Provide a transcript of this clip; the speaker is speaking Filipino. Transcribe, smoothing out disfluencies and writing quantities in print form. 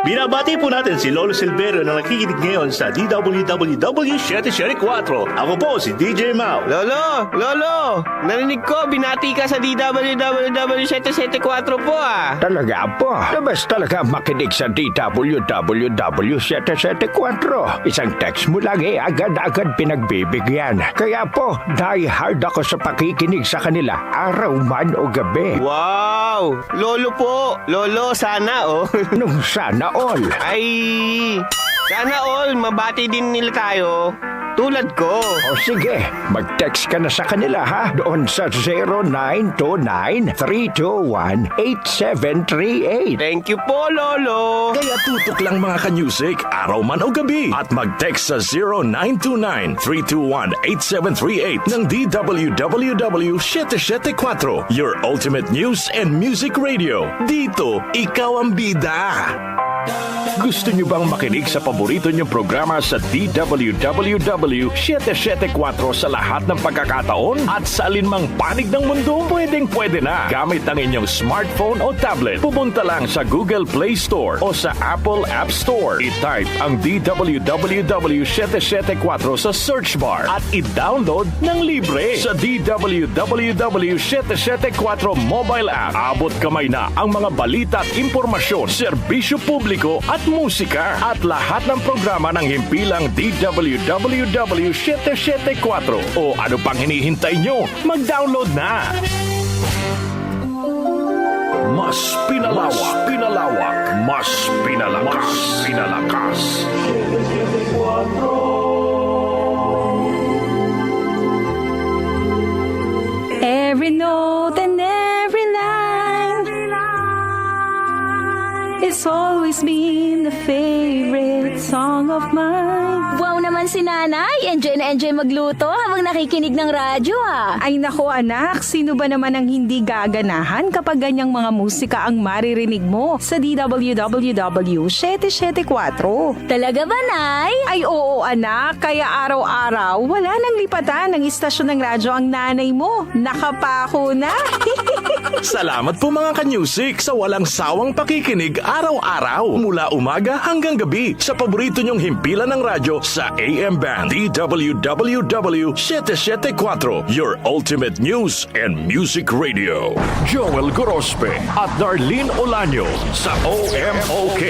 Binabati po natin si Lolo Silverio na nakikinig ngayon sa DWWW 774. Ako po si DJ Mau. Lolo! Narinig ko, binati ka sa DWWW 774 po ah. Talaga po, labas talaga makinig sa DWWW 774. Isang text mo lang agad-agad pinagbibigyan. Kaya po, die hard ako sa pakikinig sa kanila, araw man o gabi. Wow! Lolo, sana oh. Nung sana all. Ay, sana all, mabati din nila tayo. Tulad ko. O sige, mag-text ka na sa kanila ha, doon sa 0929-321-8738. Thank you po, Lolo. Kaya tutok lang mga ka-music, araw man o gabi. At mag-text sa 0929-321-8738 ng DWWW 774, your ultimate news and music radio. Dito, ikaw ang bida. Gusto nyo bang makinig sa paborito nyong programa sa DWWW 774 sa lahat ng pagkakataon at sa alinmang panig ng mundo? Pwedeng-pwede na. Gamit ang inyong smartphone o tablet. Pumunta lang sa Google Play Store o sa Apple App Store. I-type ang DWWW 774 sa search bar at i-download ng libre. Sa DWWW 774 mobile app, abot kamay na ang mga balita at impormasyon, serbisyo publiko at musika at lahat ng programa ng himpilang DWWW 774. O ano pang hinihintay nyo? Mag-download na! Mas pinalawak, mas pinalakas. Every note and every line, it's always been a favorite song of mine. Wow naman si nanay. Enjoy na enjoy magluto habang nakikinig ng radyo ah. Ay nako anak, sino ba naman ang hindi gaganahan kapag ganyang mga musika ang maririnig mo sa DWWW 774? Talaga ba, nay? Ay oo anak, kaya araw-araw wala nang lipatan ng istasyon ng radyo ang nanay mo. Nakapako na. Salamat po mga ka-music sa walang sawang pakikinig araw-araw mula umaga hanggang gabi sa paborito nyong himpilan ng radyo sa AM band DWWW 774, your ultimate news and music radio. Joel Gorospe at Darlene Olaño sa OMOK.